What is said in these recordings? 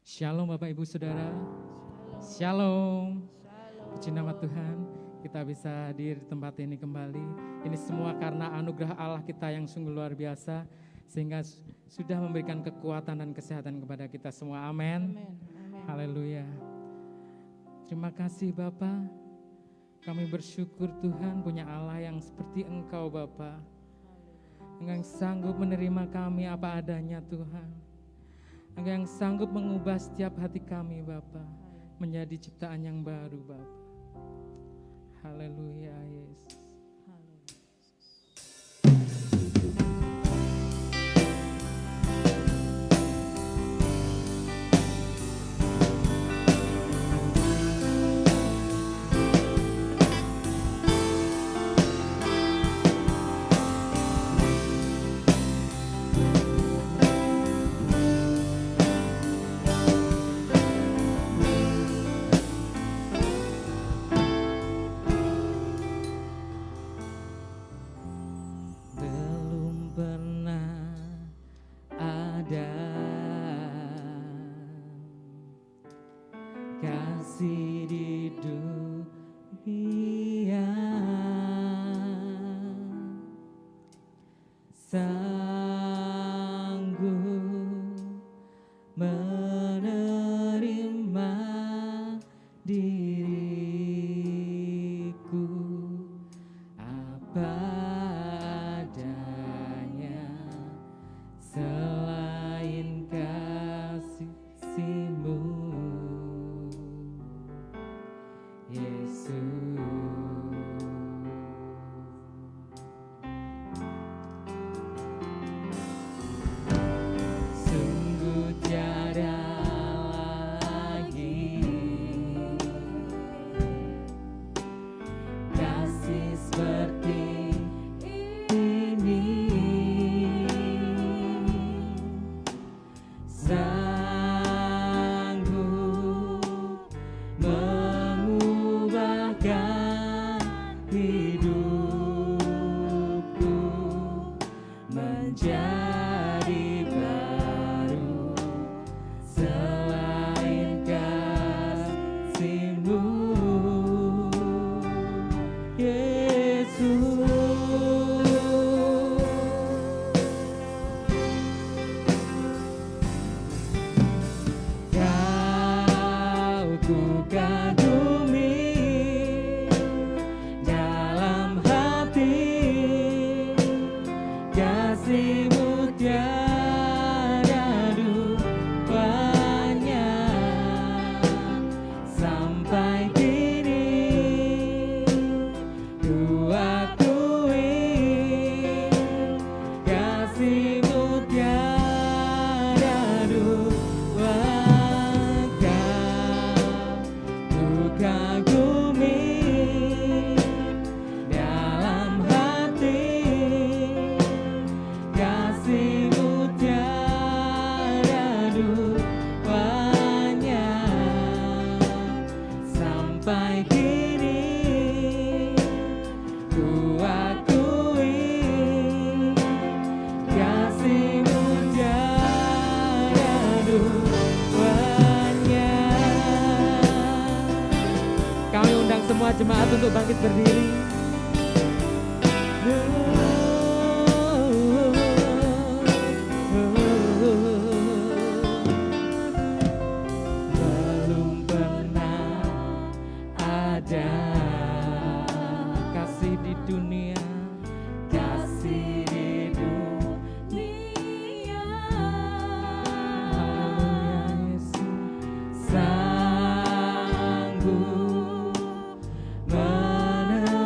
Shalom Bapak Ibu Saudara. Shalom. Puji nama Tuhan, kita bisa hadir di tempat ini kembali. Ini semua karena anugerah Allah kita yang sungguh luar biasa, sehingga sudah memberikan kekuatan dan kesehatan kepada kita semua. Amin. Haleluya. Terima kasih Bapa. Kami bersyukur Tuhan punya Allah yang seperti Engkau Bapa, yang sanggup menerima kami apa adanya Tuhan. Engkau yang sanggup mengubah setiap hati kami Bapa menjadi ciptaan yang baru Bapa. Haleluya Yesus. Kasih di dunia sanggup menerima diriku apa adanya selain kasih-Mu. Sungguh tiada lagi kasih seperti ini, sanggup mengubahkan hidupku menjadi baru selain kasih-Mu, Yesus. Kau ku kagumi dalam hati, kasih-Mu tiada duanya. Sampai kini ku akui kasih-Mu tiada duanya. Ku kagumi dalam hati, kasih-Mu tiada duanya. Sampai kini ku akui kasih-Mu tiada duanya. Kami undang semua jemaat untuk bangkit berdiri. Belum pernah ada kasih di dunia, kasih di dunia. Haleluya Yesus. Sanggup menerima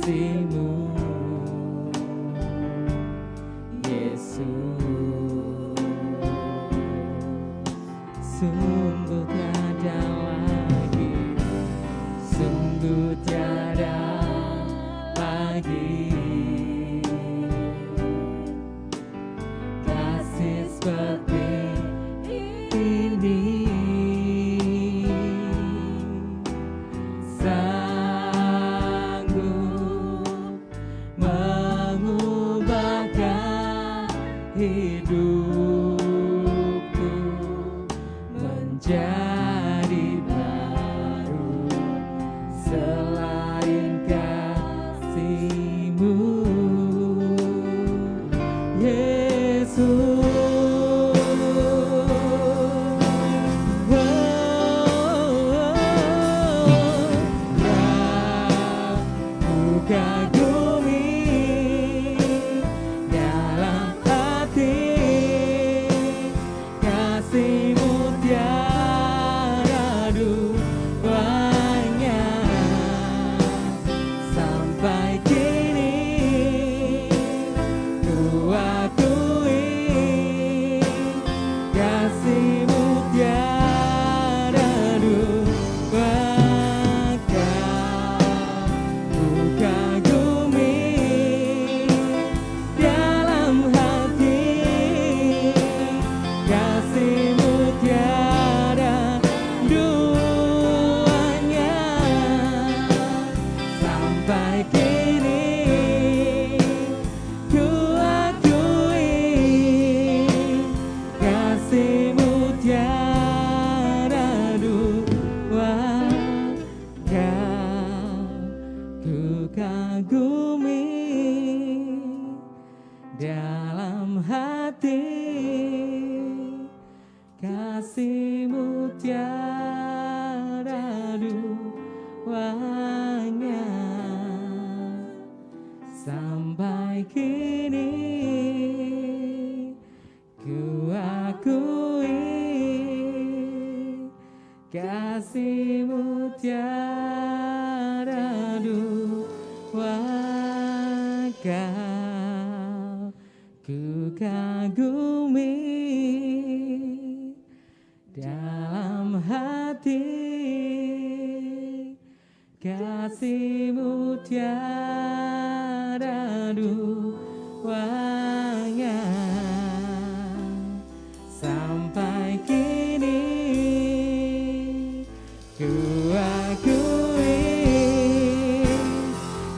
kasih-Mu, Yesus. Sungguh tiada lagi, sungguh tiada lagi kasih seperti ini. Sanggup mengubahkan hidupku menjadi baru. Selain kasih-Mu, Yesus. Dalam hati kasih-Mu tiada duanya. Sampai kini ku akui kasih-Mu tiada duanya. Ku kagumi dalam hati kasih-Mu tiada duanya. Sampai kini ku akui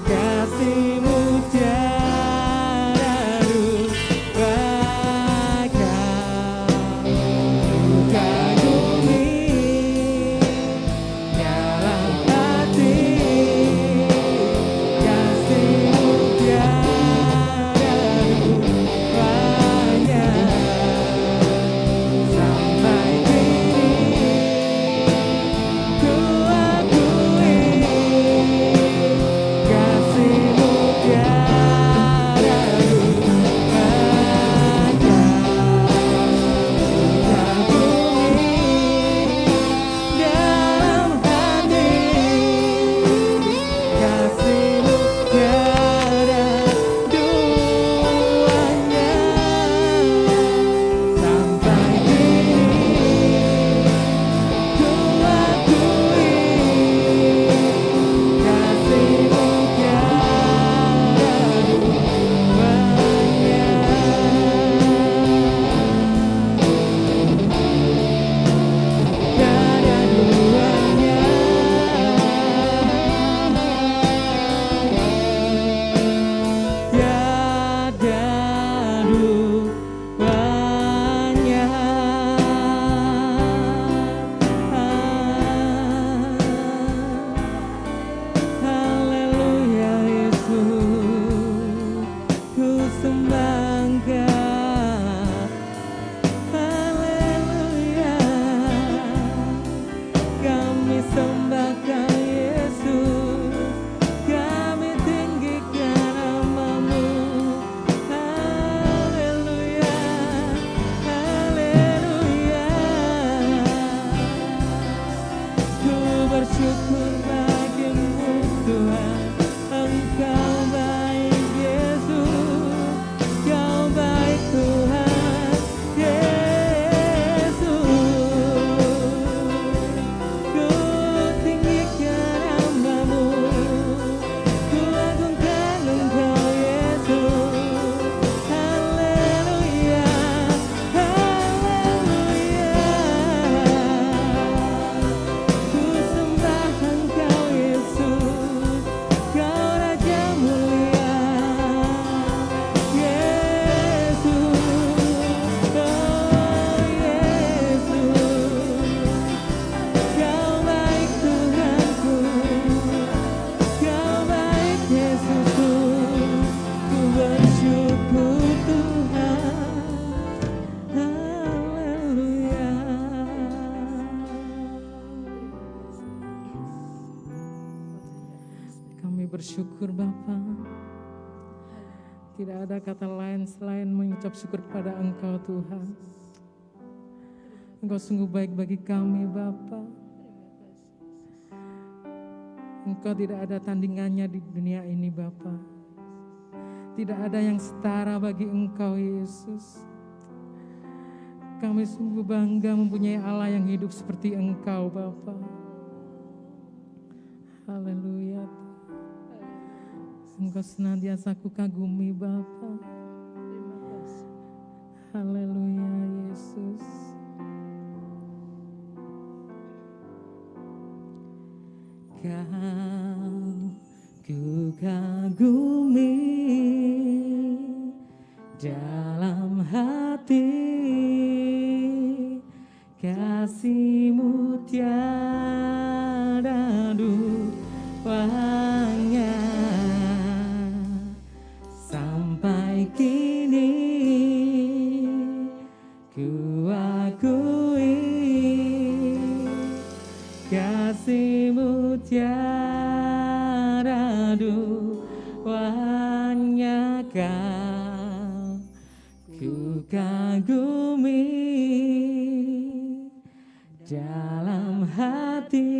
kasih-Mu tiada. Kasih syukur Bapa. Tidak ada kata lain selain mengucap syukur kepada Engkau Tuhan. Engkau sungguh baik bagi kami Bapa. Engkau tidak ada tandingannya di dunia ini Bapa. Tidak ada yang setara bagi Engkau Yesus. Kami sungguh bangga mempunyai Allah yang hidup seperti Engkau Bapa. Haleluya. Engkau senantiasa ku kagumi Bapa. Haleluya Yesus. Kau ku kagumi dalam hati, kasih-Mu tiada duanya. Sampai kini ku akui kasih-Mu tiada duanya. Kau ku kagumi dalam hati,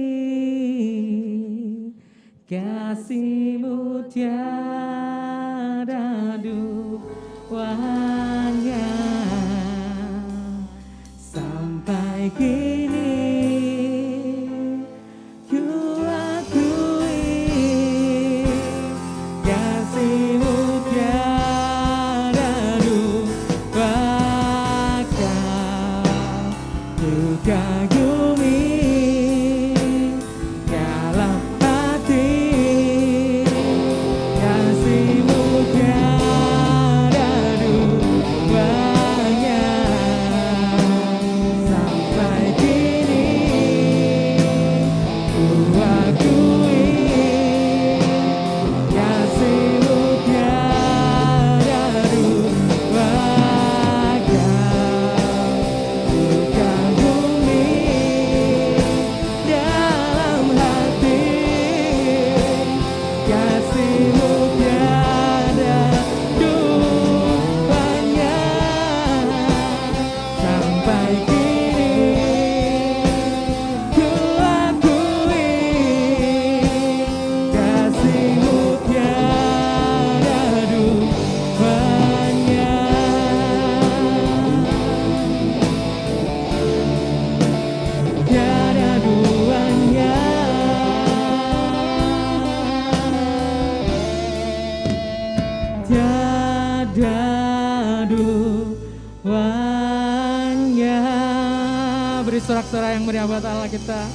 kasih-Mu tiada duanya. Sampai kini ku akui kasih-Mu tiada duanya. Ku kagumi dalam hati, kasih-Mu tiada duanya. Sampai kini ku akui kasih-Mu tiada duanya. Ku kagumi dalam hati, kasih-Mu tiada duanya. Sampai kini ku akui kasih-Mu tiada duanya. Tiada duanya. Tiada duanya. Beri sorak-sorai yang meriah buat Allah kita.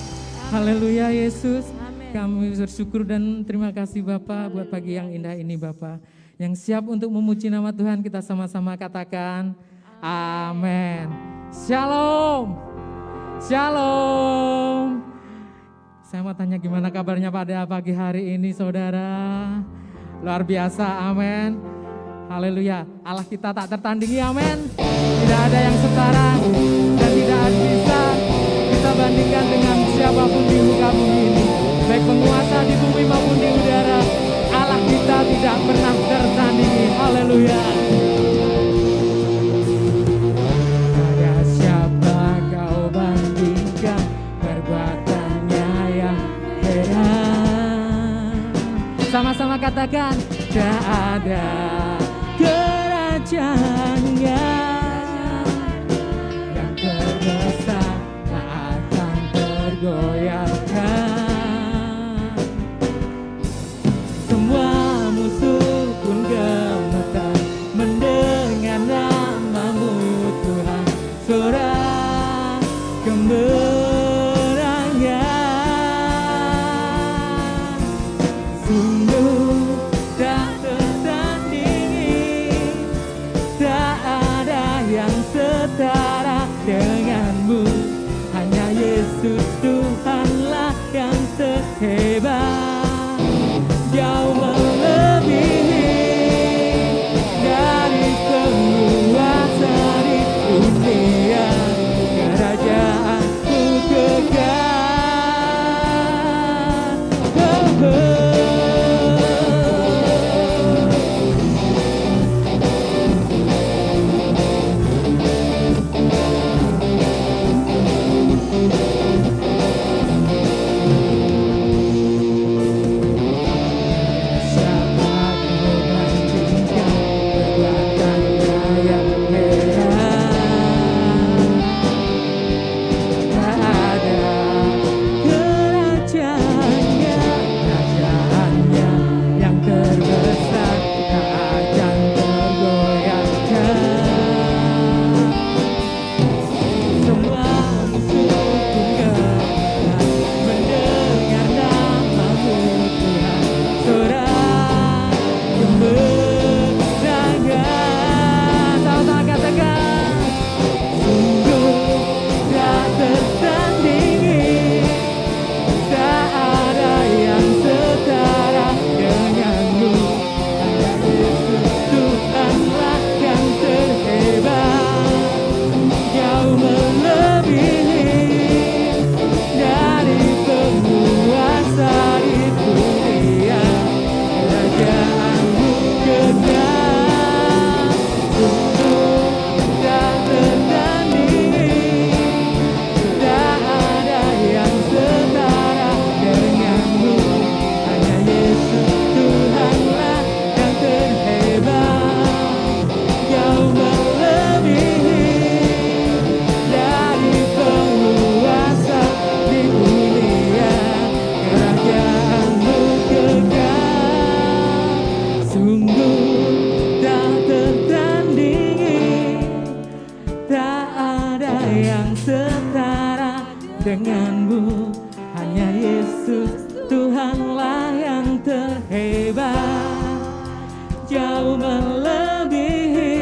Haleluya Yesus. Kami bersyukur dan terima kasih Bapa buat pagi yang indah ini Bapa. Yang siap untuk memuji nama Tuhan, kita sama-sama katakan amin. Shalom. Shalom. Saya mau tanya gimana kabarnya pada pagi hari ini saudara. Luar biasa, amin. Haleluya. Allah kita tak tertandingi, amin. Tidak ada yang setara dan tidak bisa kita bandingkan dengan siapapun di muka bumi ini. Baik penguasa di bumi maupun di udara, Allah kita tidak pernah tertandingi. Haleluya. Ada siapa kau bandingkan perbuatannya yang heran. Sama-sama katakan, tak ada kerajaannya yang terbesar tak akan tergoyahkan. Semua musuh pun gemetar mendengar nama-Mu Tuhan. Sorak kemenangan sungguh tak tertandingi. Tak ada yang setara denganmu, hanya Yesus Tuhan. denganmu. Hanya Yesus Tuhanlah yang terhebat, jauh melebihi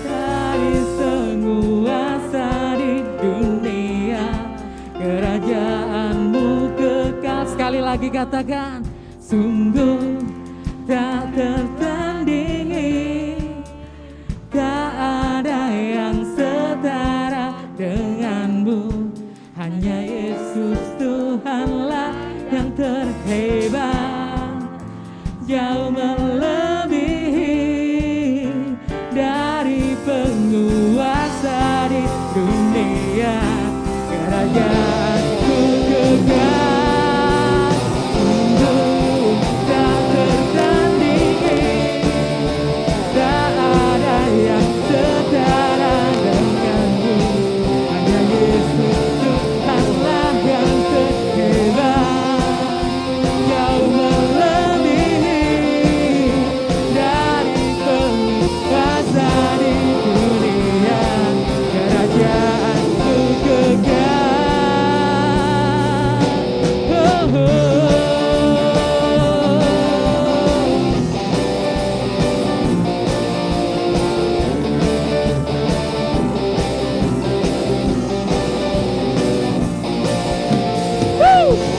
dari semua asa di dunia. Kerajaanmu kekal. Sekali lagi katakan, sungguh tak tertandingi, tak ada yang setara denganmu. Hanya Yesus Tuhanlah yang terhebat, jauh melebihi dari penguasa di dunia. Kerajaanku kekal, sungguh tak tertandingi, tak ada yang setara denganmu. Hanya Yesus Tuhanlah yang terhebat, jauh melebihi dari penguasa di dunia. Kerajaanku kekal. Oh, oh.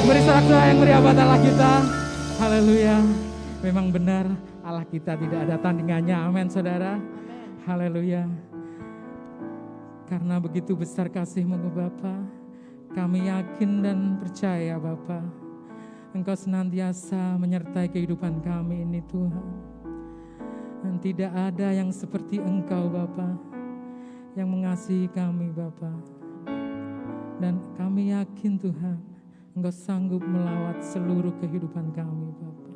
Beri sorak-sorai yang meriah buat Allah kita. Haleluya. Memang benar Allah kita tidak ada tandingannya. Amin saudara. Haleluya. Karena begitu besar kasih-Mu Bapa, kami yakin dan percaya Bapa, Engkau senantiasa menyertai kehidupan kami ini Tuhan. Dan tidak ada yang seperti Engkau Bapa, yang mengasihi kami Bapa. Dan kami yakin Tuhan, Engkau sanggup melawat seluruh kehidupan kami Bapa.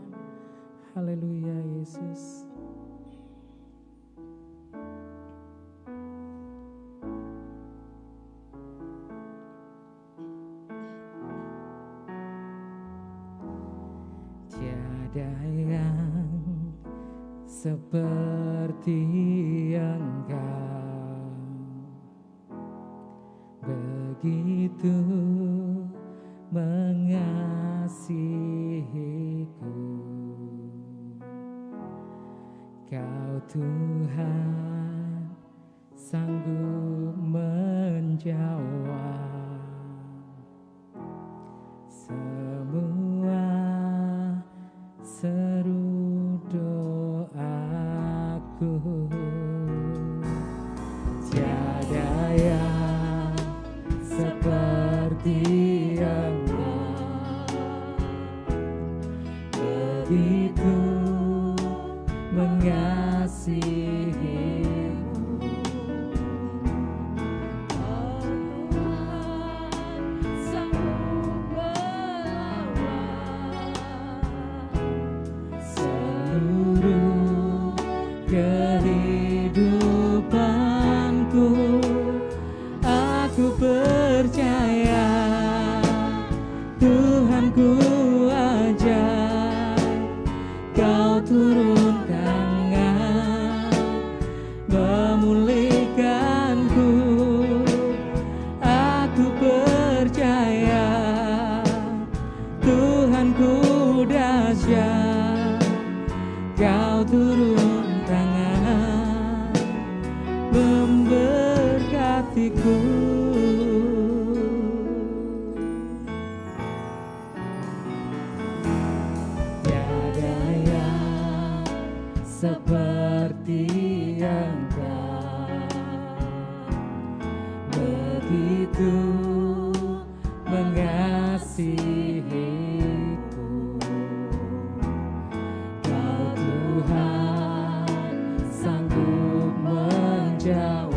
Haleluya Yesus. Tiada yang seperti Engkau, begitu mengasihiku. Kau Tuhan sanggup menjawab semua seru doaku. Tiada yang seperti Engkau, begitu mengasihimu. Oh Tuhan sanggup melawat seluruh kehidupanku. Aku percaya Tuhanku ajaib, Kau turun tangan memulihkanku. Aku percaya Tuhanku dahsyat, Kau turun tangan memberkatiku. Seperti Engkau, begitu mengasihiku. Kau Tuhan sanggup menjawab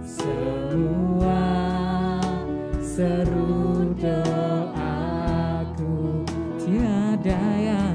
semua seru doaku. Tiada yang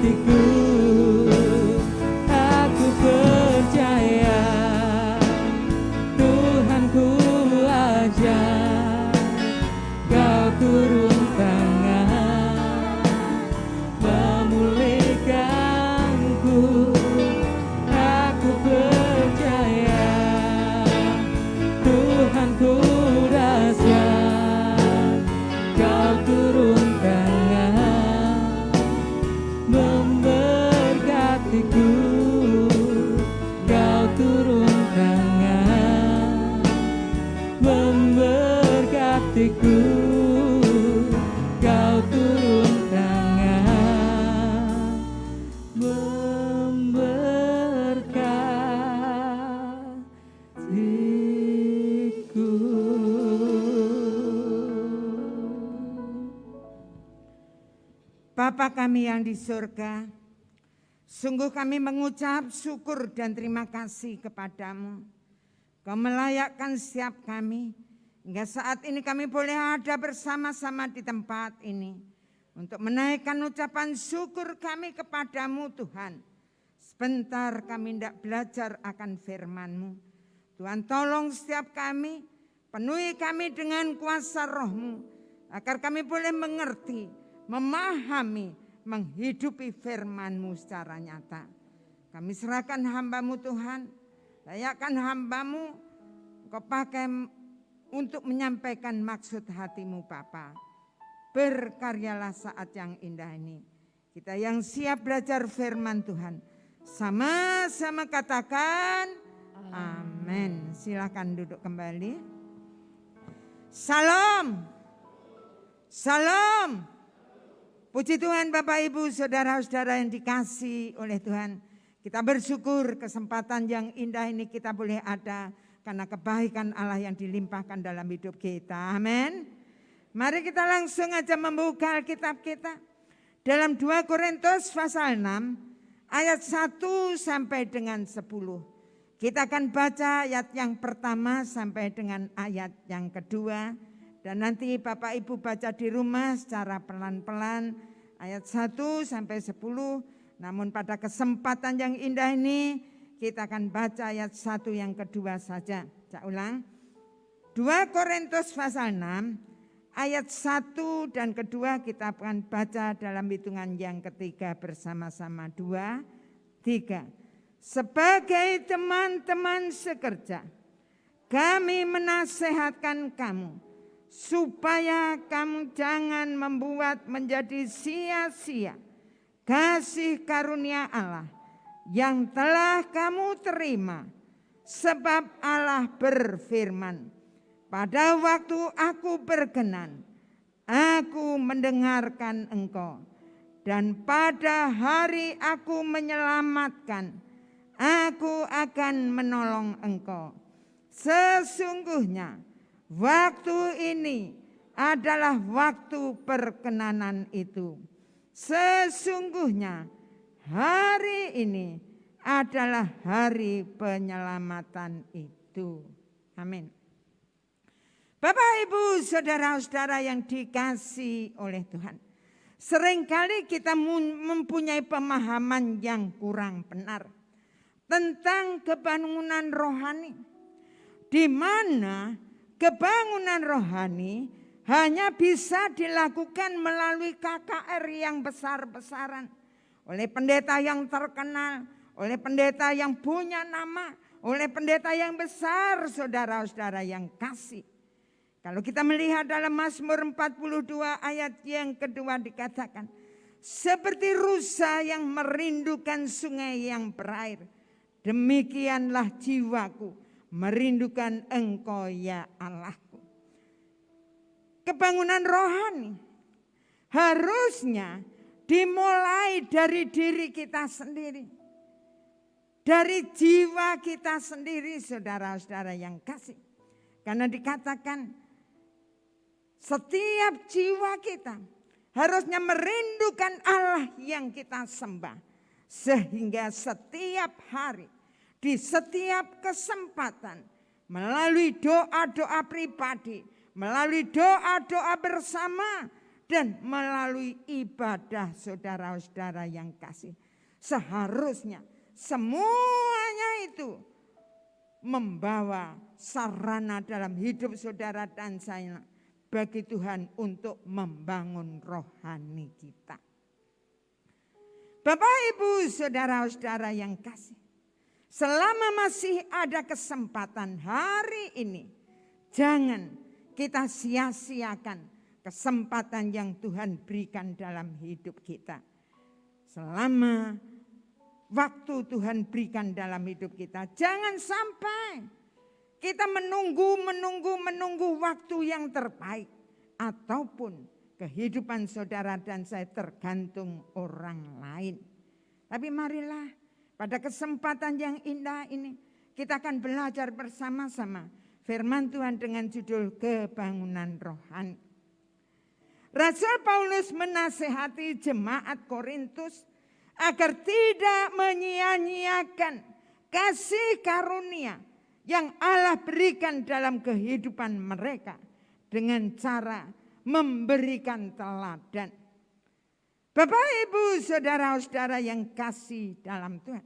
hatiku, aku percaya Tuhanku aja, Kau turun tangan memulihkanku. Aku percaya Tuhanku dahsyat, Kau turun tangan memberkatiku. Kau turun tangan memberkatiku. Kau turun tangan memberkatiku. Bapa kami yang di surga, sungguh kami mengucap syukur dan terima kasih kepadamu. Kau melayakkan setiap kami, hingga saat ini kami boleh ada bersama-sama di tempat ini untuk menaikkan ucapan syukur kami kepadamu Tuhan. Sebentar kami hendak belajar akan firman-Mu. Tuhan tolong setiap kami, penuhi kami dengan kuasa Roh-Mu, agar kami boleh mengerti, memahami, menghidupi firman-Mu secara nyata. Kami serahkan hamba-Mu Tuhan, layakkan hamba-Mu, Kau pakai untuk menyampaikan maksud hati-Mu Bapa. Berkaryalah saat yang indah ini. Kita yang siap belajar firman Tuhan, sama-sama katakan amin. Silakan duduk kembali. Salam. Salam. Puji Tuhan Bapak Ibu Saudara-saudara yang dikasihi oleh Tuhan. Kita bersyukur kesempatan yang indah ini kita boleh ada karena kebaikan Allah yang dilimpahkan dalam hidup kita. Amin. Mari kita langsung aja membuka Alkitab kita. Dalam 2 Korintus pasal 6 ayat 1 sampai dengan 10. Kita akan baca ayat yang pertama sampai dengan ayat yang kedua. Dan nanti Bapak Ibu baca di rumah secara pelan-pelan ayat 1 sampai 10. Namun pada kesempatan yang indah ini kita akan baca ayat 1 yang kedua saja. Saya ulang. 2 Korintus pasal 6 ayat 1 dan kedua kita akan baca dalam hitungan yang ketiga bersama-sama. 2, 3. Sebagai teman-teman sekerja, kami menasehatkan kamu supaya kamu jangan membuat menjadi sia-sia kasih karunia Allah yang telah kamu terima. Sebab Allah berfirman, pada waktu aku berkenan, aku mendengarkan engkau. Dan pada hari aku menyelamatkan, aku akan menolong engkau. Sesungguhnya waktu ini adalah waktu perkenanan itu. Sesungguhnya hari ini adalah hari penyelamatan itu. Amin. Bapak Ibu Saudara-saudara yang dikasihi oleh Tuhan. Seringkali kita mempunyai pemahaman yang kurang benar tentang kebangunan rohani. Di mana kebangunan rohani hanya bisa dilakukan melalui KKR yang besar-besaran. Oleh pendeta yang terkenal, oleh pendeta yang punya nama, oleh pendeta yang besar, saudara-saudara yang kasih. Kalau kita melihat dalam Mazmur 42 ayat yang kedua dikatakan, seperti rusa yang merindukan sungai yang berair, demikianlah jiwaku merindukan engkau ya Allahku. Kebangunan rohani harusnya dimulai dari diri kita sendiri. Dari jiwa kita sendiri, saudara-saudara yang kasih. Karena dikatakan setiap jiwa kita harusnya merindukan Allah yang kita sembah. Sehingga setiap hari, di setiap kesempatan, melalui doa-doa pribadi, melalui doa-doa bersama, dan melalui ibadah saudara-saudara yang kasih. Seharusnya semuanya itu membawa sarana dalam hidup saudara dan saya bagi Tuhan untuk membangun rohani kita. Bapak, Ibu, saudara-saudara yang kasih, selama masih ada kesempatan hari ini, jangan kita sia-siakan kesempatan yang Tuhan berikan dalam hidup kita. Selama waktu Tuhan berikan dalam hidup kita, jangan sampai kita menunggu waktu yang terbaik, ataupun kehidupan saudara dan saya tergantung orang lain. Tapi marilah pada kesempatan yang indah ini kita akan belajar bersama-sama firman Tuhan dengan judul kebangunan rohani. Rasul Paulus menasihati jemaat Korintus agar tidak menyia-nyiakan kasih karunia yang Allah berikan dalam kehidupan mereka dengan cara memberikan teladan. Bapak, Ibu, saudara-saudara yang kasih dalam Tuhan,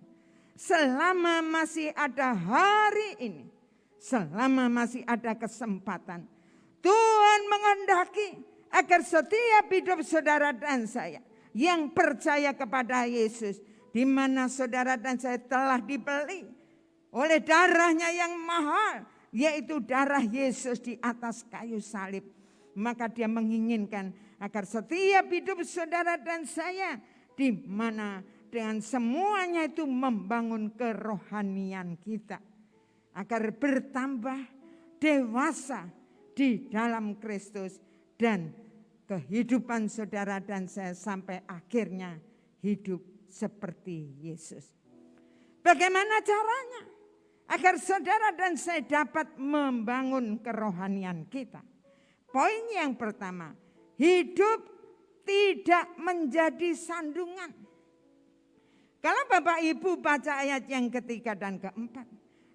selama masih ada hari ini, selama masih ada kesempatan, Tuhan menghendaki agar setiap hidup saudara dan saya yang percaya kepada Yesus, di mana saudara dan saya telah dibeli oleh darahnya yang mahal, yaitu darah Yesus di atas kayu salib. Maka dia menginginkan agar setiap hidup saudara dan saya, di mana dengan semuanya itu membangun kerohanian kita, agar bertambah dewasa di dalam Kristus, dan kehidupan saudara dan saya sampai akhirnya hidup seperti Yesus. Bagaimana caranya agar saudara dan saya dapat membangun kerohanian kita? Poin yang pertama, hidup tidak menjadi sandungan. Kalau Bapak Ibu baca ayat yang ketiga dan keempat,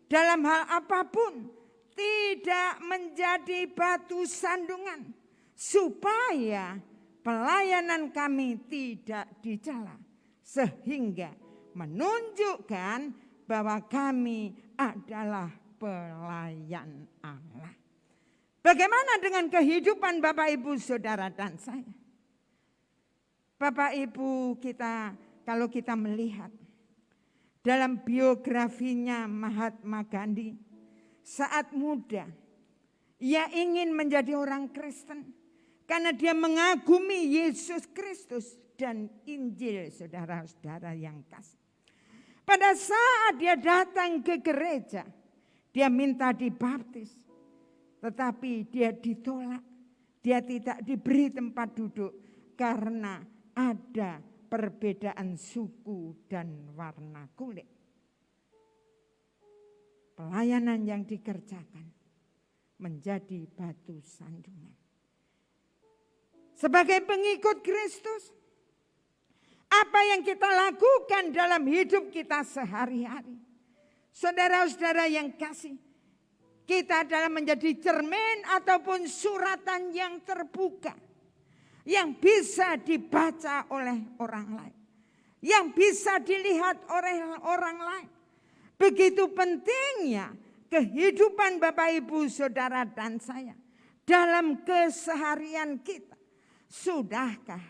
dalam hal apapun tidak menjadi batu sandungan, supaya pelayanan kami tidak dicela, sehingga menunjukkan bahwa kami adalah pelayan Allah. Bagaimana dengan kehidupan Bapak Ibu saudara dan saya? Bapak Ibu kita, kalau kita melihat dalam biografinya Mahatma Gandhi, saat muda ia ingin menjadi orang Kristen karena dia mengagumi Yesus Kristus dan Injil, saudara-saudara yang kasih. Pada saat dia datang ke gereja, dia minta dibaptis. Tetapi dia ditolak, dia tidak diberi tempat duduk karena ada perbedaan suku dan warna kulit. Pelayanan yang dikerjakan menjadi batu sandungan. Sebagai pengikut Kristus, apa yang kita lakukan dalam hidup kita sehari-hari? Saudara-saudara yang kasih, kita adalah menjadi cermin ataupun suratan yang terbuka, yang bisa dibaca oleh orang lain, yang bisa dilihat oleh orang lain. Begitu pentingnya kehidupan Bapak Ibu saudara dan saya dalam keseharian kita. Sudahkah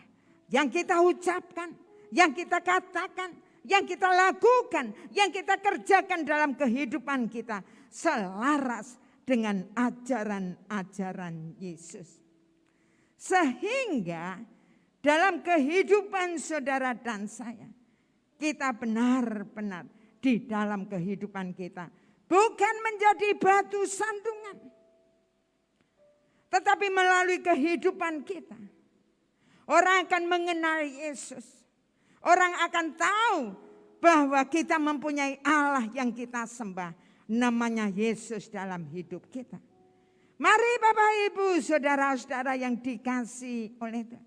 yang kita ucapkan, yang kita katakan, yang kita lakukan, yang kita kerjakan dalam kehidupan kita selaras dengan ajaran-ajaran Yesus? Sehingga dalam kehidupan saudara dan saya, kita benar-benar di dalam kehidupan kita bukan menjadi batu sandungan, tetapi melalui kehidupan kita orang akan mengenal Yesus. Orang akan tahu bahwa kita mempunyai Allah yang kita sembah, namanya Yesus dalam hidup kita. Mari Bapak Ibu saudara-saudara yang dikasihi oleh Tuhan,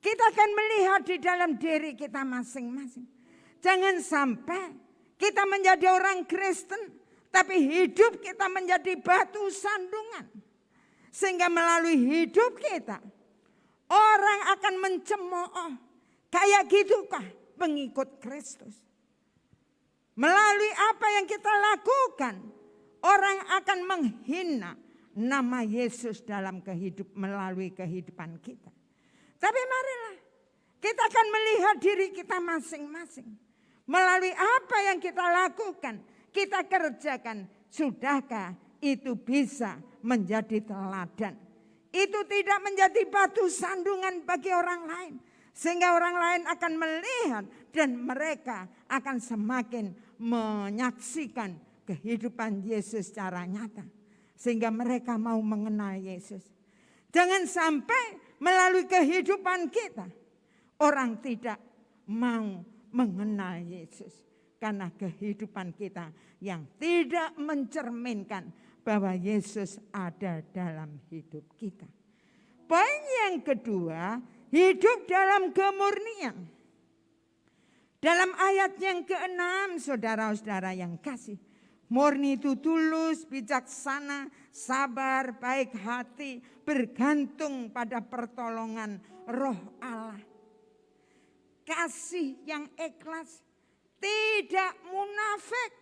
kita akan melihat di dalam diri kita masing-masing. Jangan sampai kita menjadi orang Kristen, tapi hidup kita menjadi batu sandungan. Sehingga melalui hidup kita, Orang akan mencemooh. Kayak gitukah pengikut Kristus? Melalui apa yang kita lakukan, orang akan menghina nama Yesus dalam melalui kehidupan kita. Tapi marilah kita akan melihat diri kita masing-masing. Melalui apa yang kita lakukan, kita kerjakan, sudahkah itu bisa menjadi teladan? Itu tidak menjadi batu sandungan bagi orang lain. Sehingga orang lain akan melihat dan mereka akan semakin menyaksikan kehidupan Yesus secara nyata. Sehingga mereka mau mengenal Yesus. Jangan sampai melalui kehidupan kita orang tidak mau mengenal Yesus. Karena kehidupan kita yang tidak mencerminkan bahwa Yesus ada dalam hidup kita. Poin yang kedua, hidup dalam kemurnian. Dalam ayat yang ke-6, saudara-saudara yang kasih. Murni itu tulus, bijaksana, sabar, baik hati, bergantung pada pertolongan Roh Allah. Kasih yang ikhlas, tidak munafik.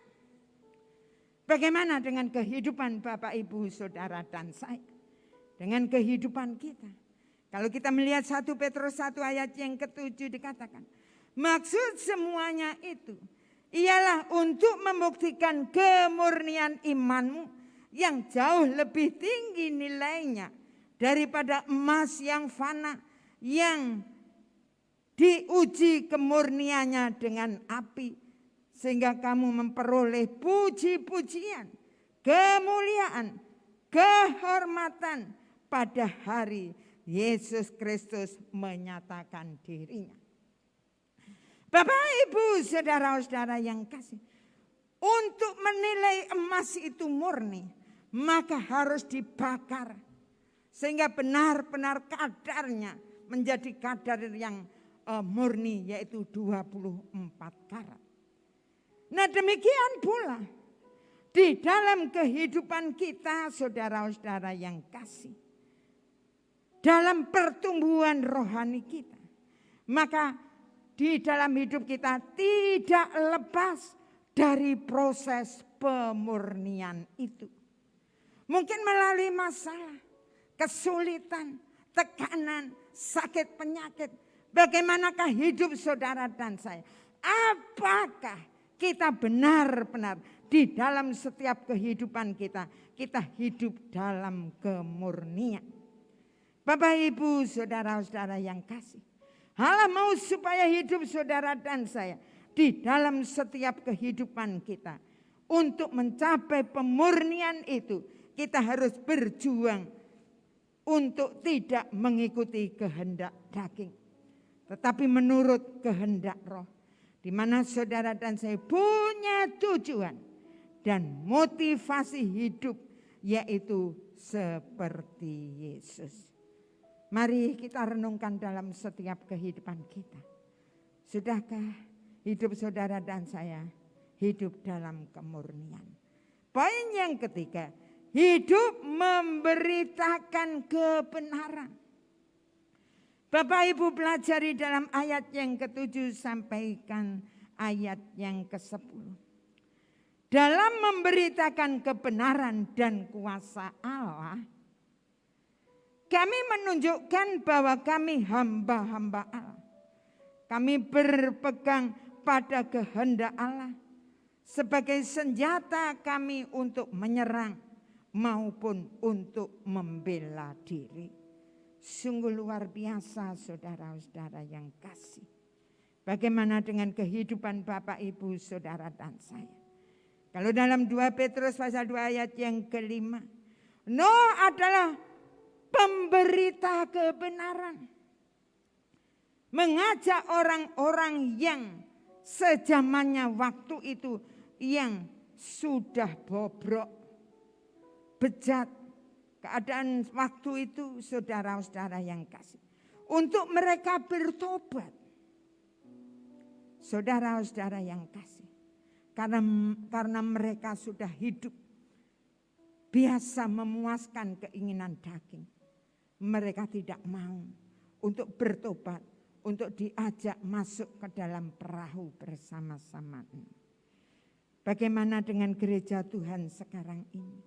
Bagaimana dengan kehidupan Bapak, Ibu, Saudara, dan saya? Dengan kehidupan kita. Kalau kita melihat 1 Petrus 1 ayat yang ke-7 dikatakan. Maksud semuanya itu ialah untuk membuktikan kemurnian imanmu yang jauh lebih tinggi nilainya daripada emas yang fana yang diuji kemurniannya dengan api. Sehingga kamu memperoleh puji-pujian, kemuliaan, kehormatan pada hari Yesus Kristus menyatakan dirinya. Bapak, Ibu, saudara-saudara yang kasih. Untuk menilai emas itu murni, maka harus dibakar. Sehingga benar-benar kadarnya menjadi kadar yang murni, yaitu 24 karat. Nah demikian pula di dalam kehidupan kita, saudara-saudara yang kasih. Dalam pertumbuhan rohani kita. Maka di dalam hidup kita tidak lepas dari proses pemurnian itu. Mungkin melalui masalah, kesulitan, tekanan, sakit penyakit. Bagaimanakah hidup saudara dan saya? Apakah kita benar-benar di dalam setiap kehidupan kita hidup dalam kemurnian. Bapak, Ibu, saudara-saudara yang kasih. Allah mau supaya hidup saudara dan saya di dalam setiap kehidupan kita. Untuk mencapai pemurnian itu kita harus berjuang untuk tidak mengikuti kehendak daging. Tetapi menurut kehendak Roh. Di mana saudara dan saya punya tujuan dan motivasi hidup, yaitu seperti Yesus. Mari kita renungkan dalam setiap kehidupan kita. Sudahkah hidup saudara dan saya hidup dalam kemurnian? Poin yang ketiga, hidup memberitakan kebenaran. Bapak Ibu pelajari dalam ayat yang ke-7 sampaikan ayat yang ke-10. Dalam memberitakan kebenaran dan kuasa Allah, kami menunjukkan bahwa kami hamba-hamba Allah. Kami berpegang pada kehendak Allah sebagai senjata kami untuk menyerang maupun untuk membela diri. Sungguh luar biasa saudara-saudara yang kasih. Bagaimana dengan kehidupan Bapak, Ibu, saudara dan saya. Kalau dalam 2 Petrus pasal 2 ayat yang ke-5. Noah adalah pemberita kebenaran. Mengajak orang-orang yang sejamannya waktu itu yang sudah bobrok, bejat. Keadaan waktu itu saudara-saudara yang kasih. Untuk mereka bertobat. Saudara-saudara yang kasih. Karena mereka sudah hidup. Biasa memuaskan keinginan daging. Mereka tidak mau untuk bertobat, untuk diajak masuk ke dalam perahu bersama-sama. Bagaimana dengan gereja Tuhan sekarang ini?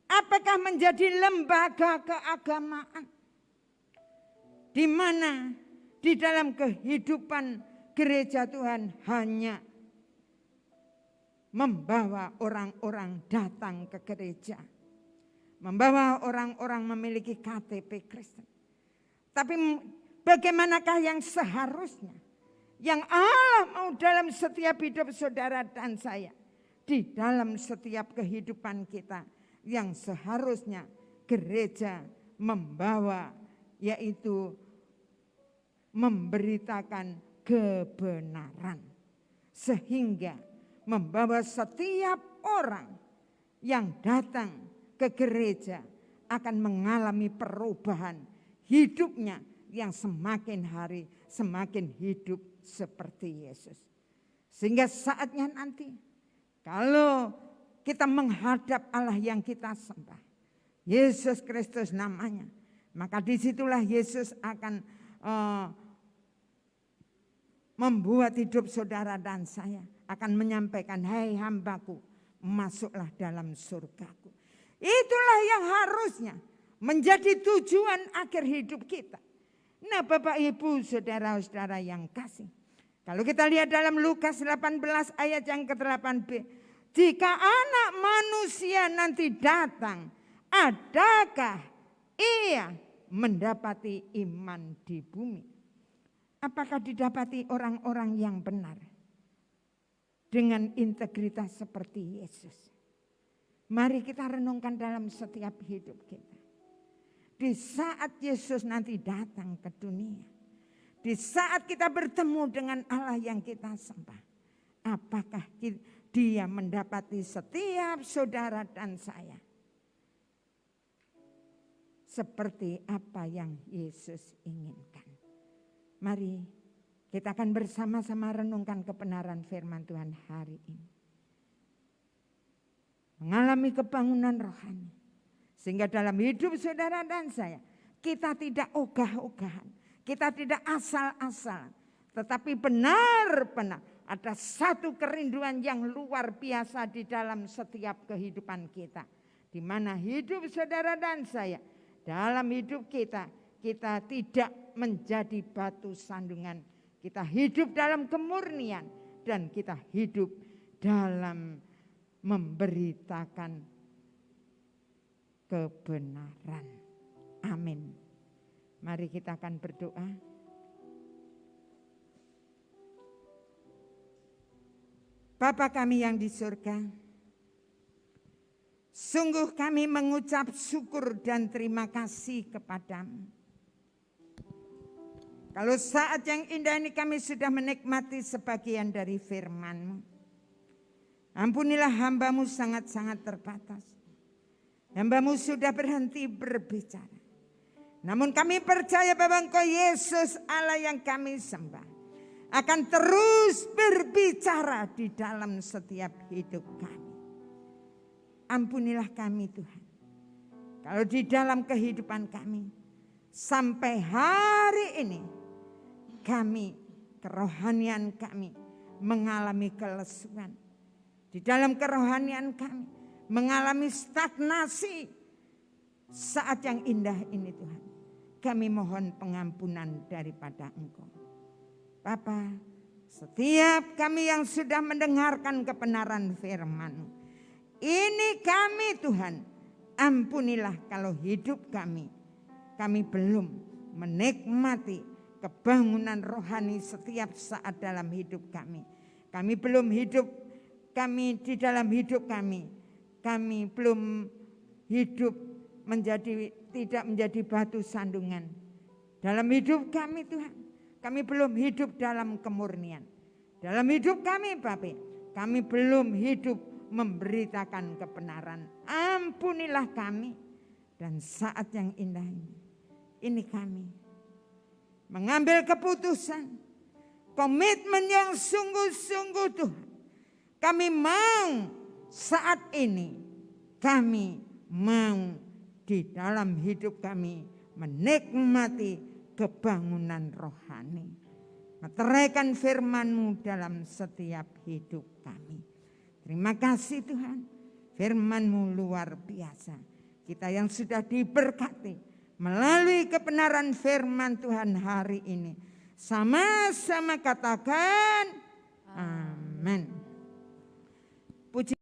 Apakah menjadi lembaga keagamaan di mana di dalam kehidupan gereja Tuhan hanya membawa orang-orang datang ke gereja, membawa orang-orang memiliki KTP Kristen. Tapi bagaimanakah yang seharusnya, yang Allah mau dalam setiap hidup saudara dan saya, di dalam setiap kehidupan kita, yang seharusnya gereja membawa, yaitu memberitakan kebenaran, sehingga membawa setiap orang yang datang ke gereja akan mengalami perubahan hidupnya yang semakin hari semakin hidup seperti Yesus. Sehingga saatnya nanti kalau kita menghadap Allah yang kita sembah, Yesus Kristus namanya, maka disitulah Yesus akan membuat hidup saudara dan saya, akan menyampaikan, hai hambaku, masuklah dalam surgaku. Itulah yang harusnya menjadi tujuan akhir hidup kita. Nah Bapak Ibu saudara-saudara yang kasih, kalau kita lihat dalam Lukas 18 ayat yang ke-8b, jika anak manusia nanti datang, adakah ia mendapati iman di bumi? Apakah didapati orang-orang yang benar dengan integritas seperti Yesus? Mari kita renungkan dalam setiap hidup kita. Di saat Yesus nanti datang ke dunia, di saat kita bertemu dengan Allah yang kita sembah, apakah Dia mendapati setiap saudara dan saya seperti apa yang Yesus inginkan? Mari kita akan bersama-sama renungkan kebenaran firman Tuhan hari ini. Mengalami kebangunan rohani. Sehingga dalam hidup saudara dan saya, kita tidak ogah-ogahan. Kita tidak asal-asal. Tetapi benar-benar ada satu kerinduan yang luar biasa di dalam setiap kehidupan kita. Di mana hidup saudara dan saya, dalam hidup kita, kita tidak menjadi batu sandungan. Kita hidup dalam kemurnian dan kita hidup dalam memberitakan kebenaran. Amin. Mari kita akan berdoa. Bapa kami yang di surga, sungguh kami mengucap syukur dan terima kasih kepadamu. Kalau saat yang indah ini kami sudah menikmati sebagian dari firman-Mu. Ampunilah hamba-Mu sangat-sangat terbatas. Hamba-Mu sudah berhenti berbicara. Namun kami percaya bahwa Engkau Yesus Allah yang kami sembah akan terus berbicara di dalam setiap hidup kami. Ampunilah kami Tuhan. Kalau di dalam kehidupan kami sampai hari ini kami, kerohanian kami mengalami kelesuan. Di dalam kerohanian kami mengalami stagnasi. Saat yang indah ini Tuhan, kami mohon pengampunan daripada Engkau. Bapa, setiap kami yang sudah mendengarkan kebenaran firman-Mu, ini kami Tuhan, ampunilah kalau hidup kami belum menikmati kebangunan rohani setiap saat dalam hidup kami. Kami belum hidup, kami di dalam hidup kami belum hidup tidak menjadi batu sandungan. Dalam hidup kami Tuhan, kami belum hidup dalam kemurnian. Dalam hidup kami Bapak, kami belum hidup memberitakan kebenaran. Ampunilah kami. Dan saat yang indah ini kami mengambil keputusan, komitmen yang sungguh-sungguh Tuhan. Kami mau saat ini, kami mau di dalam hidup kami menikmati kebangunan rohani. Meteraikan firman-Mu dalam setiap hidup kami. Terima kasih Tuhan, firman-Mu luar biasa. Kita yang sudah diberkati melalui kebenaran firman Tuhan hari ini, sama-sama katakan amin.